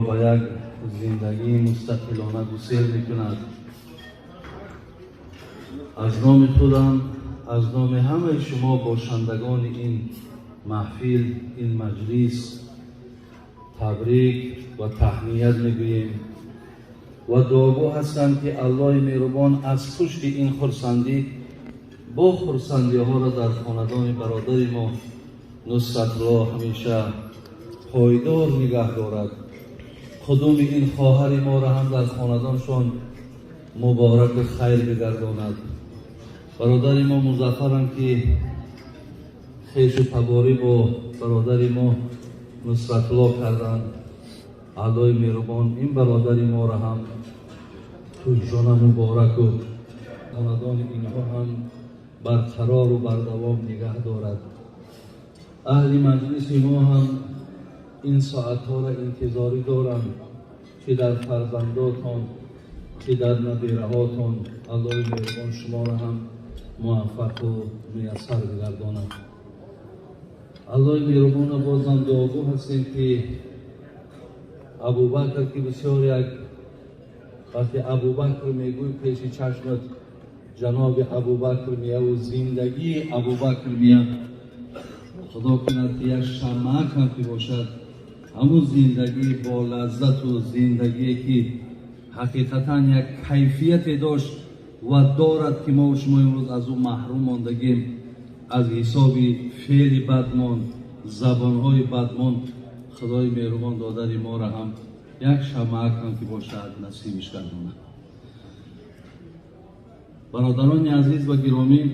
با یک زندگی مستقلانه گسیل میکند. از نام خودم، از نام همه شما باشندگان این محفل، این مجلس تبریک و تهنیت میگوییم و دعاگو هستم که الله مهربان از پشت این خرسندی با خرسندی ها را در خاندان برادر ما نصرت را همیشه پایدار نگه دارد. خدوم این خواهر ما را هم در خاندانشان مبارک و خیر بگرداند. برادر ما مظفرم که خیش و تباری با برادر ما نصرت الله کردند. الله مهربان این برادر ما را هم تویشان مبارک و خاندان اینها هم برقرار و بردوام نگه دارد. اهل مجلس ما هم این ساعتها را انتظاری دارم که در فرزنداتان که در نبیرهاتان الله مهربان شما را هم موفق و میسر بگرداند. الله مهربان بازم دعاگو هستیم که ابوبکر که بسیار یک وقتی ابوبکر میگوی پیش چشمت جناب ابوبکر میاد و زندگی ابوبکر میاد. خدا کند که یک شمع هم که باشد همون زندگی با لذت و زندگی که حقیقتا یک کیفیت داشت و دارد که ما و شما امروز از اون محروم ماندگیم از حساب فعل بدمان، زبانهای بدمان. خدای مهربان دادن ما را هم یک شمع هم که باشد نصیبش گرداند. برادران عزیز و گرامی،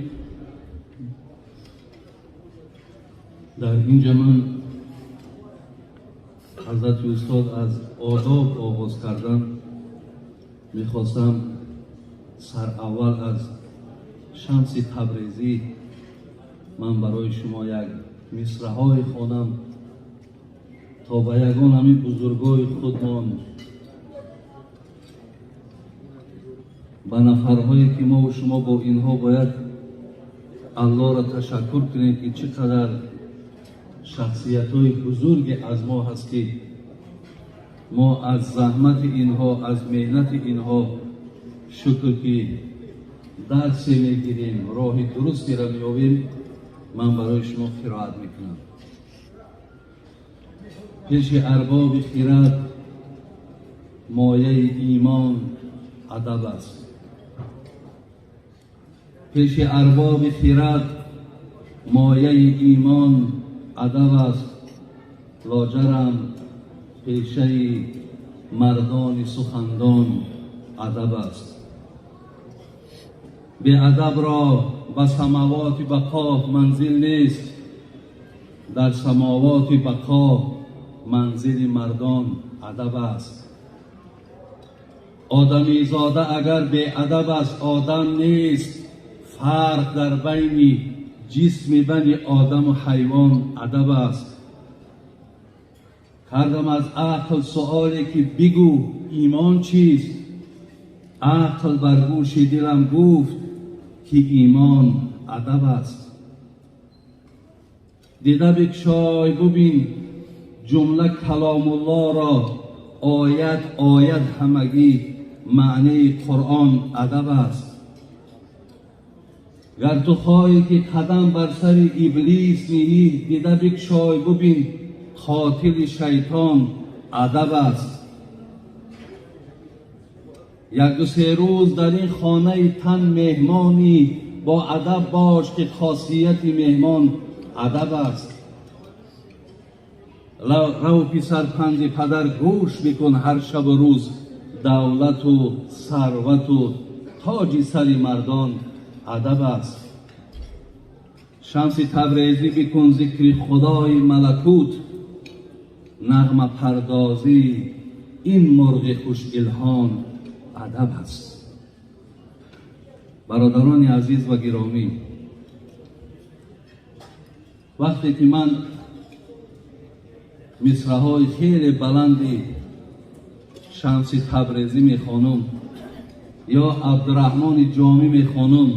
در اینجا من حضرت استاد از آداب آغاز کردن میخواستم سر اول از شمس تبریزی من برای شما یک مصرع های خوانم تا به یگان همین بزرگای خودمان به نفرهایی که ما و شما با اینها باید الله را تشکر کنیم که چقدر شخصیت های بزرگ از ما هست که ما از زحمت اینها، از مهنت اینها شکر که درس میگیریم، راه درستی را میابیم. من برای شما قرائت میکنم. پیش ارباب خرد مایه ایمان ادب است. پیش ارباب خرد مایه ایمان ادب است. لاجرم پیشه مردان سخندان ادب است. به ادب را به سماوات بقا منزل نیست، در سماوات بقا منزل مردان ادب است. آدمی زاده اگر به ادب است آدم نیست، فرق در بین جسم بنی آدم و حیوان ادب است. کردم از عقل سؤالی که بگو ایمان چیست، عقل بر گوش دلم گفت که ایمان ادب است. دیده بگشای ببین جمله کلام الله را، آیت آیت همگی معنی قرآن ادب است. گر تو خواهی که قدم بر سر ابلیس نهی، دیده بگشای ببین قاتل شیطان ادب است. یک دو سه روز در این خانه تن مهمانی، با ادب باش که خاصیت مهمان ادب است. رو پسر پند پدر گوش بکن هر شب و روز، دولت و ثروت و تاج سر مردان ادب است. شمس تبریزی بکن ذکر خدای ملکوت، نغمه پردازی این مرغ خوش الهان ادب است. برادران عزیز و گرامی، وقتی که من مصرع های خیلی بلندی شمس تبریزی میخوانم یا عبدالرحمن جامی میخوانم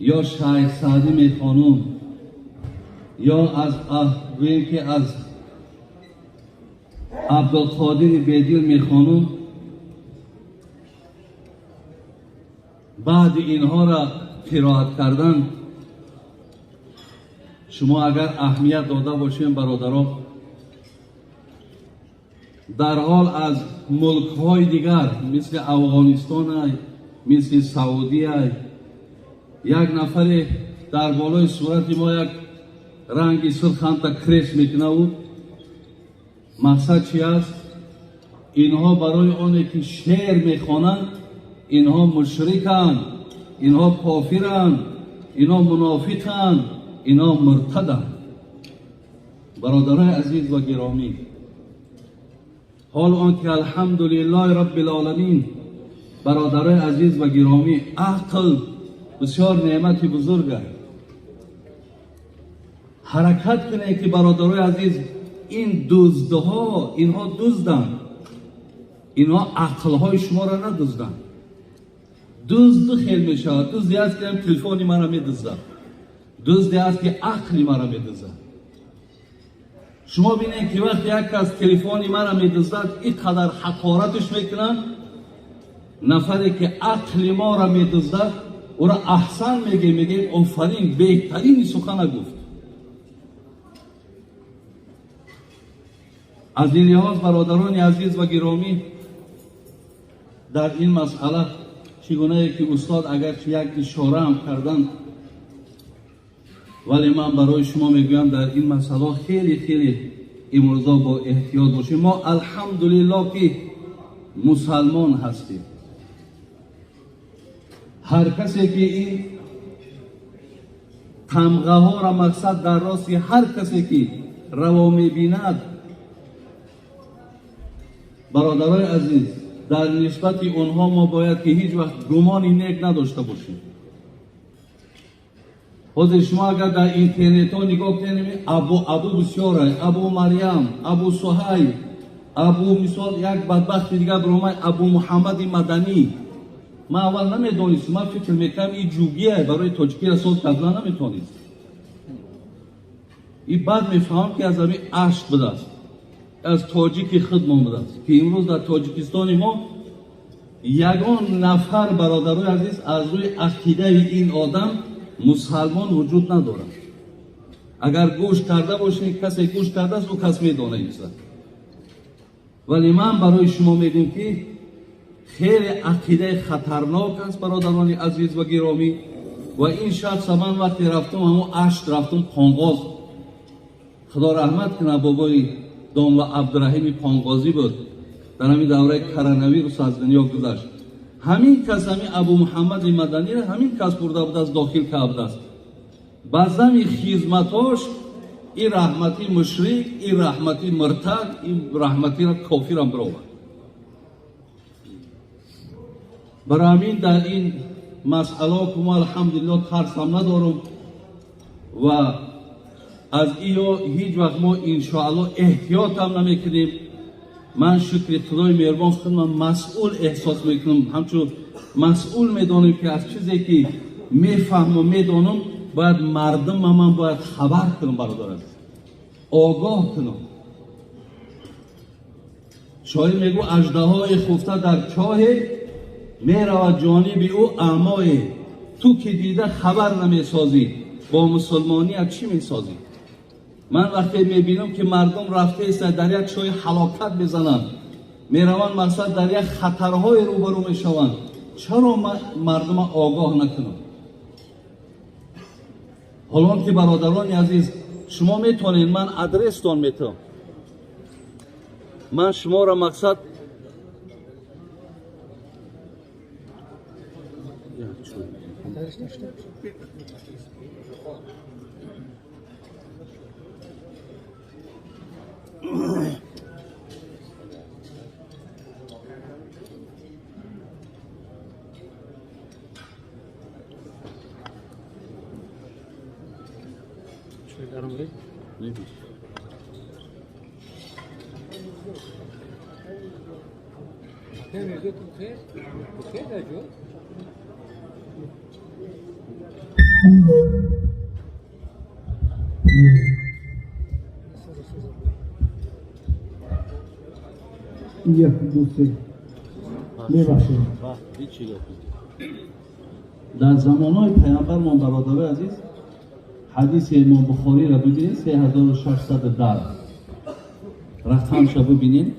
یا شیخ سعدی میخوانم یا از عبدالقادر بیدیل میخوانم. بعد اینها را قرائت کردن، شما اگر اهمیت داده باشین برادران، در حال از ملک های دیگر مثل افغانستان، مثل سعودیه، یک نفر در بالای صورت ما یک رنگی سرخانتا کریس میکنه بود. مقصد چی است؟ اینها برای آنه که شعر میخوانند اینها مشرکند، اینها کافرند، اینها منافقند، اینها مرتدند. برادرای عزیز و گرامی، حال آنکه الحمدلله رب العالمین، برادرای عزیز و گرامی، عقل بسیار نعمت بزرگ است. حرکت کنه که برادرای عزیز، این دزدها اینها دزدند، اینها عقلهای شما را ندزدند. دزد خیلی میشود. دزدی است که هم تلفنی مرا میدزدد، دزدی است که عقلی مرا میدزدد. شما بینید که وقتی یک کس تلفنی مرا میدزدد اینقدر حقارتش میکنن، نفری که عقل ما را میدزدد او را احسن میگه آفرین، بهترین سخن گفت. از این لحاظ برادران عزیز و گرامی، در این مسئله چگونه که استاد اگرچه یک اشاره هم کردن، ولی من برای شما میگویم در این مسئله خیلی امروزا با احتیاط باشیم. ما الحمدلله که مسلمان هستیم. هر کسی که این تمغه ها را مقصد در راستی هر کسی که روا میبیند، برادرای عزیز، در نسبت اونها ما باید که هیچ وقت گمانی نیک نداشته باشیم. خود شما اگر در اینترنت ها نگاه کنید، ابو بسیار است، ابو مریم، ابو سهیل، ابو مثال یک بدبخت دیگر برامای ابو محمد مدنی. من اول نمیدونستم، من فکر میکنم این جوگیه برای تاجیکی رسول قبلا نمیتونست. این بعد میفهم که از همین عشق بده است، از تاجیک خود آمده است که امروز در تاجیکستان ما یگان نفر برادرای عزیز از روی عقیده این آدم مسلمان وجود ندارد. اگر گوش کرده باشین، کسی گوش کرده است او کس میدانه ایست. ولی من برای شما میگم که خیلی عقیده خطرناک است برادران عزیز و گرامی. و این شخص من وقتی رفتم همون عشق رفتم پانغاز، خدا رحمت کنه بابای داملا عبدالرحیم پانغازی بود، در همین دوره کرونویروس از دنیا گذشت. همین کس، همین ابو محمد مدنی را همین کس برده بود از داخل کرده است. بعضی خدمتاش این رحمتی مشرک، این رحمتی مرتد، این رحمتی را کافر هم برآورد. برای همین در این مسئله که ما الحمدلله ترس هم ندارم و از ایو هیچ وقت ما انشاءالله احتیاط هم نمیکنیم. من شکر خدای مهربان خودم مسئول احساس میکنم، همچون مسئول میدانم که از چیزی که میفهم و میدانم باید مردم من باید خبر کنم، برادر است آگاه کنم. شاید میگو اژدهای خفته در چاه میرود جانب او اعمای، تو که دیده خبر نمیسازی، با مسلمانی از چی میسازی؟ من وقتی میبینم که مردم رفته است در یک چای حلاکت بزنند، میروند مقصد در یک خطرهای روبرو میشوند، چرا مردم آگاه نکنم؟ حالا که برادران عزیز شما میتونید، من ادرس تون میتونم، من شما را مقصد یک دوستی میبخشید. در زمانهای پیامبرمان برادر عزیز حدیث امام بخاری را ببینید 3610 رقمش را ببینید.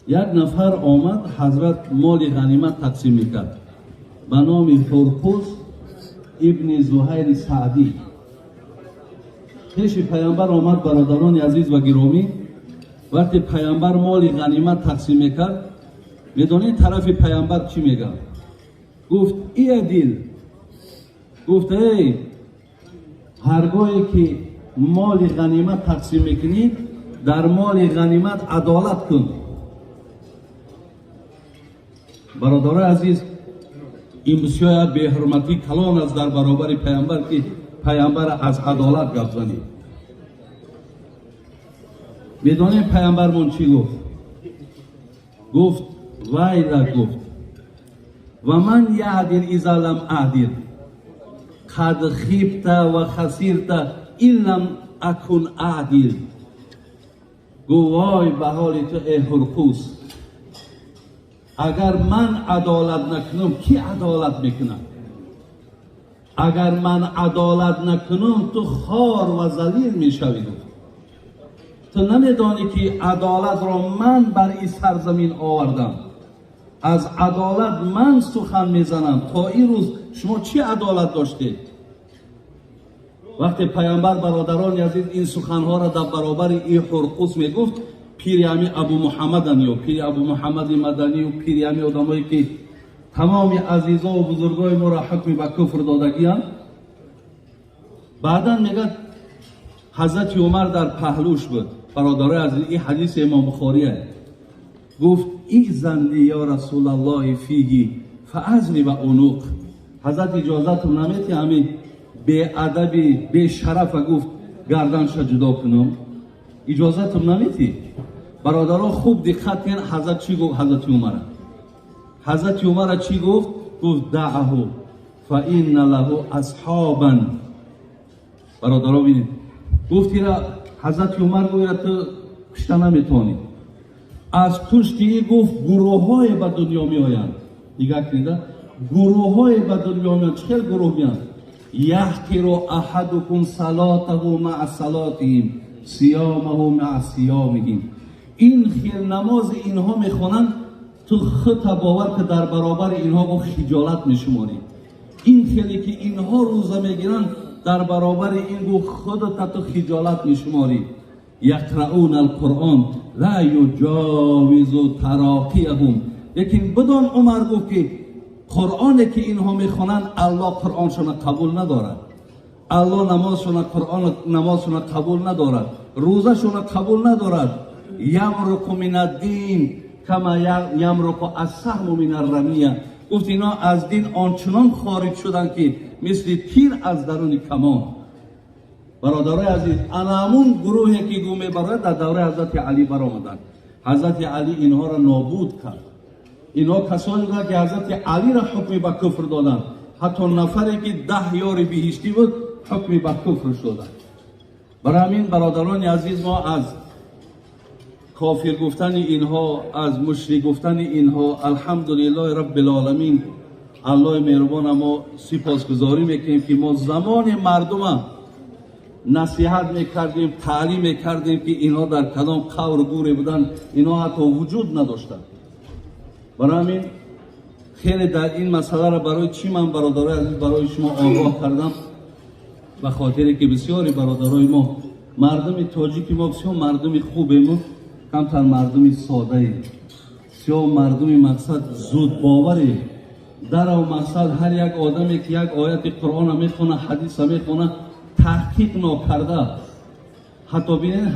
یک نفر آمد حضرت مال غنیمت تقسیم میکرد به نام هرقوس ابن زهیر سعدی. پیش پیامبر آمد برادران عزیز و گرامی. وقتی پیامبر مال غنیمت تقسیم میکرد میدونید طرف پیامبر چی میگه؟ گفت ای عدل، گفت ای هرگاهی که مال غنیمت تقسیم میکنید در مال غنیمت عدالت کن. برادر عزیز این بسیار به حرمتی کلان است در برابر پیامبر که پیامبر از عدالت گپ زنید. میدونید پیامبرمون چی گفت؟ گفت ویلا، گفت و من یعدل اذا لم اعدل قد خیبت و خسیرت ان لم اکن اعدل. گو وای به حال تو ای هرقوس، اگر من عدالت نکنم کی عدالت میکنه؟ اگر من عدالت نکنم تو خوار و ذلیل میشوی. تو نمیدانی که عدالت را من بر این سرزمین آوردم، از عدالت من سخن میزنم. تا این روز شما چی عدالت داشتید؟ وقتی پیامبر برادران عزیز این سخنها را در برابر این هرقوس میگفت، پیری همی ابو محمد یا پیری ابو محمد مدنی و پیری همی آدمایی که تمام عزیزا و بزرگای ما را حکم به کفر دادگیان، بعدا میگه حضرت عمر در پهلوش بود. برادر عزیز این حدیث امام بخاریه. گفت ایذن لی یا رسول الله فیه فاذنی و عنق. حضرت اجازت نمیتی همین به ادبی به شرف گفت گردنش جدا کنم؟ اجازت نمیتی؟ برادران خوب دقت کن حضرت چی گفت؟ حضرت عمر چی گفت؟ گفت دعه فان له اصحابا. برادران ببینید گفت حضرت عمر گوید تو کشته نمیتونی. از پشتی گفت گروه های به دنیا می آیند. نگاه کنید گروه های به دنیا می آیند. چه گروه می آیند؟ یحقر احدکم صلاته مع صلاتهم صیامه مع صیامهم. این خیل نماز اینها میخوانند تو خود باور که در برابر اینها با خجالت میشماری. این خیلی که اینها روزه میگیرن در برابر این گو خودت تو خجالت میشماری. یقرؤون القرآن لا یجاوز تراقیهم. لیکن بدون عمر گفت که قرآنی که اینها میخوانند الله قرآنشون قبول ندارد، الله نمازشون قرآن نمازشون قبول ندارد، روزشون قبول ندارد. یمرق من الدین کما یمرق السهم من الرمیه. گفت اینا از دین آنچنان خارج شدن که مثل تیر از درون کمان. برادرای عزیز انامون گروهی که گومه برای در دوره حضرت علی برآمدند. حضرت علی اینها را نابود کرد. اینها کسانی بودند که حضرت علی را حکم به کفر دادند. حتی نفری که 10 یار بهشتی بود حکم به کفر شدند. برای همین برادران عزیز ما از کافر گفتن اینها، از مشرک گفتن اینها الحمدلله رب العالمین الله مهربان ما سپاسگزاری میکنیم که ما زمان مردم نصیحت میکردیم، تعلیم میکردیم که اینها در کدام قور گوره بودن، اینها حتی وجود نداشتند. برای همین خیلی در این مسئله را برای چی من برادرای عزیز برای شما آگاه کردم؟ به خاطر که بسیاری برادرای ما مردم تاجیک ما بسیار مردم خوبیم، کمتر مردم ساده ایم، بسیار مردم مقصد زود باوری. در او مقصد هر یک آدمی که یک آیت قرآن میخونه، حدیث میخونه، تحقیق نکرده. حتی ببینید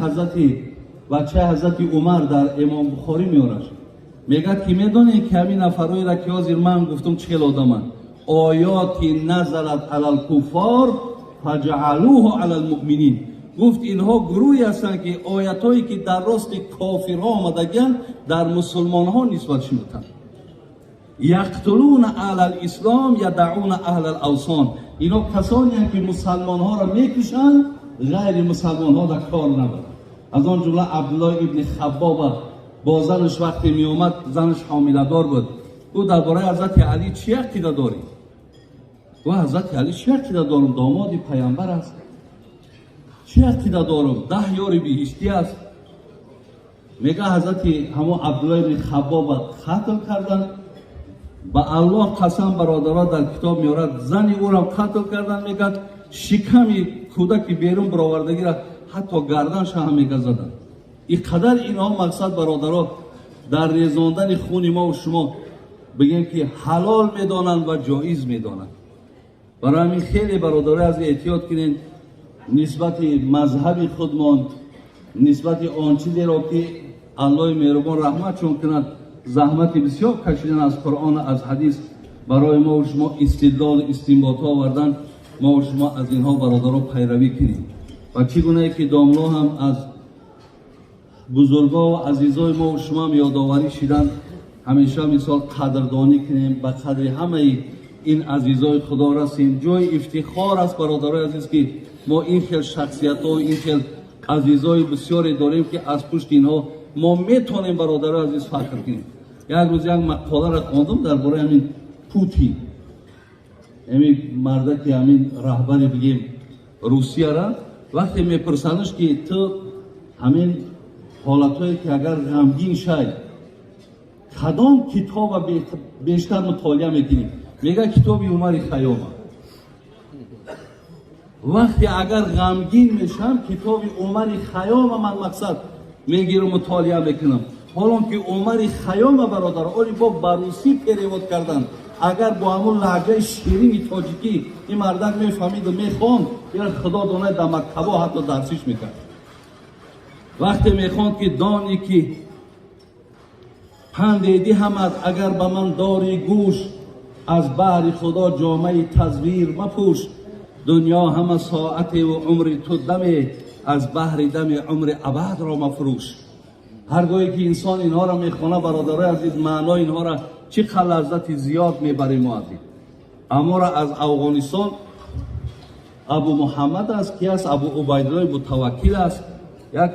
حضرت عمر در امام بخاری میارش میگه که میدونی که همین نفرایی را که حاضر من گفتم چه آدمن آیاتی نزلت علی الکفار فجعلوها علی المؤمنین. گفت اینها گروهی هستند که آیتایی که در راست کافرها آمدگن در مسلمان ها نسبت شدند. یقتلون اهل الاسلام یدعون اهل الاوثان. اینا کسانی هستند که مسلمان ها را میکشند، غیر مسلمان ها در کار ندارند. از آن جمله عبدالله ابن خباب با زنش وقتی می اومد زنش حامله‌دار بود. او درباره حضرت علی چی عقیده داری؟ و حضرت علی چی عقیده دارم؟ داماد پیامبر است. چی عقیده دارم؟ 10 یار بهشتی است. میگه حضرت همون عبدالله بن خباب قتل کردن. با الله قسم برادرها در کتاب میارد زنی او را قتل کردن. میگه شکمی کودک بیرون برآوردگی را حتی گردنش هم میگه زدن. اینقدر اینها مقصد برادرها در ریزاندن خون ما و شما بگیم که حلال میدانند و جایز میدانند. برای همین خیلی برادرها از احتیاط کنین نسبت مذهب خودمان، نسبت آن چیزی را که الله مهربان رحمت چون کند زحمت بسیار کشیدن از قرآن از حدیث برای ما و شما استدلال استنباط ها آوردن. ما و شما از اینها برادرها پیروی کنیم و چگونه که داملا هم از بزرگا و عزیزای ما و شما هم یادآوری شدن همیشه مثال قدردانی کنیم به قدر همه این عزیزای خدا رسیم. جای افتخار است برادرای عزیز که ما این خیل شخصیت ها این خیل عزیزای بسیاری داریم که از پشت اینها ما میتونیم برادرای عزیز فخر کنیم. یک روز یک مقاله را خواندم درباره همین پوتین، همین مرد که همین رهبر بگیم روسیه را وقتی میپرسنش که تو همین حالتهایی که اگر غمگین شای کدام کتاب بیشتر مطالعه میکنی؟ میگه کتاب عمر خیام. وقتی اگر غمگین میشم کتاب عمر خیام من مقصد میگیرم مطالعه میکنم. حالا که عمر خیام برادر اولی با بروسی پیرواد کردن اگر با همون لهجه شیرین تاجیکی این مردک میفهمید و میخوند یا خدا دانه در مکتبا حتی درسیش میکرد. وقتی میخوند که دانی که پندیدی همت اگر به من داری گوش از بحر خدا جامعه تزویر مپوش دنیا همه ساعت و عمر تو دمی از بحر دم عمر ابد را مفروش. هرگاهی که انسان اینها را میخونه برادرای عزیز معنای اینها را چه لذت زیاد میبریم ما عزیز. اما را از افغانستان ابو محمد است که است ابو عبیدالله متوکل است یک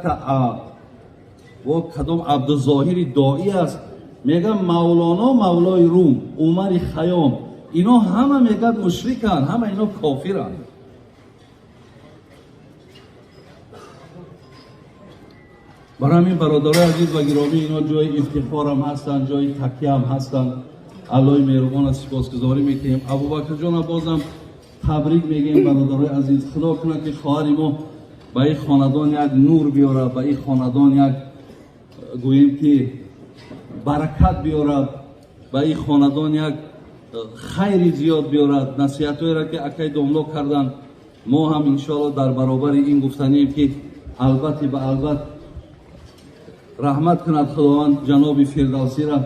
و کدام عبدالظاهر داعی است. میگن مولانا مولای روم عمر خیام اینا همه میگن مشرکن همه اینا کافرن. برای همین برادرای عزیز و گرامی اینا جای افتخار هم هستن جای تکیه هم هستن. الله مهربان از سپاسگزاری میکنیم. ابوبکر جان بازم تبریک میگیم برادرای عزیز. خدا کنه که خواهر ما به این خاندان یک نور بیاره به این خاندان یک گوییم که برکت بیاره به این خاندان یک خیر زیاد بیارد. نصیحتایی را که اکای داملا کردن ما هم انشاءالله در برابر این گفتنیم که البته به البته رحمت کند خداوند جناب فردوسی را.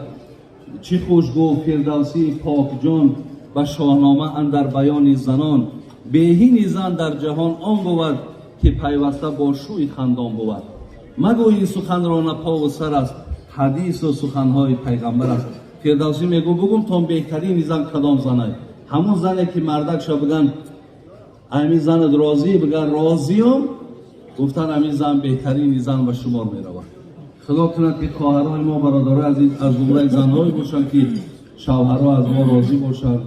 چی خوش گفت فردوسی پاک جان به شاهنامه اندر بیان زنان بهین زن در جهان آن بود که پیوسته با شوی خندان بود. مگو این سخن را نه پا و سر است حدیث و سخنهای پیغمبر است. فردوسی میگو بگم تا بهترین زن کدام زنه؟ همون زنه که مردک شا بگن همین زن راضی بگن راضیم گفتن همین زن بهترین زن به شمار میروند. خدا کند که خواهرای ما برادرای عزیز از جمله زنهایی باشند که شوهرها از ما راضی باشند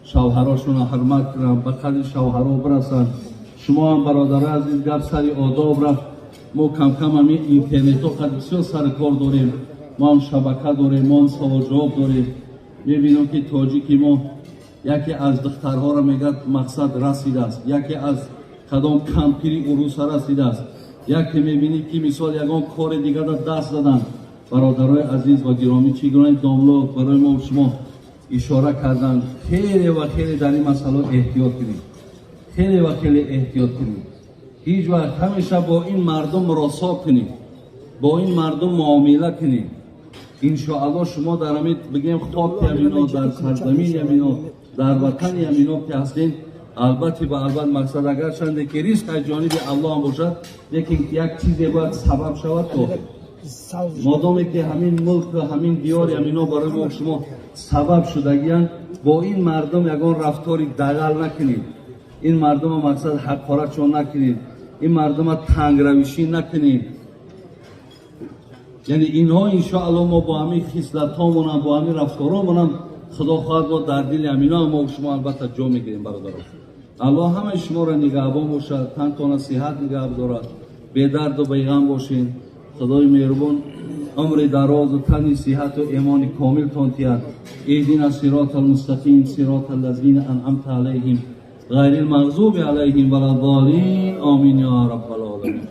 شوهراشون حرمت کنند به قدر شوهرها برسند. شما هم برادرای عزیز گپ سری آداب رفت ما کم کم همین اینترنت ها قد بسیار سر کار داریم. ما هم شبکه داریم ما هم سوال جواب داریم. میبینم که تاجیکی ما یکی از دخترها را میگد مقصد رسیده است یکی از کدام کمپیری عروس رسیده است یکی میبینی که مثال یکان کار دیگر را دست دادن. برادرای عزیز و گرامی چگونه داملا برای ما و شما اشاره کردن. خیلی و خیلی در این مسئله احتیاط کنید. خیلی و خیلی احتیاط کنید. هیچ وقت همیشه با این مردم مراسا کنید با این مردم معامله کنید. انشاءالله شما در همین بگیم خاک امینا در سرزمین امینا در وطن امینا که هستین البته به البته مقصد اگر چنده که ریسک از جانب الله هم باشد لیکن یک چیزی باید سبب شود تو مادامی که همین ملک و همین دیار امینا برای ما شما سبب شدگیان با این مردم یگان رفتاری دغل نکنید. این مردم مقصد حقارت چون نکنید. این مردم تنگ روشی نکنید. یعنی اینها انشاءالله ما با همین خصلت‌هامون هم با همین رفتارامون هم خدا خواهد با در دل امینا ما و شما البته جا میگیریم برادران. الله همه شما را نگهبان باشد، تنتان صحت نگه دارد، بی درد و بی غم باشین. خدای مهربان عمر دراز و تن صحت و ایمان کامل تان تیاد. اهدنا الصراط المستقیم صراط الذین انعمت علیهم غیر المغضوب علیهم ولا الضالین. آمین یا رب العالمین.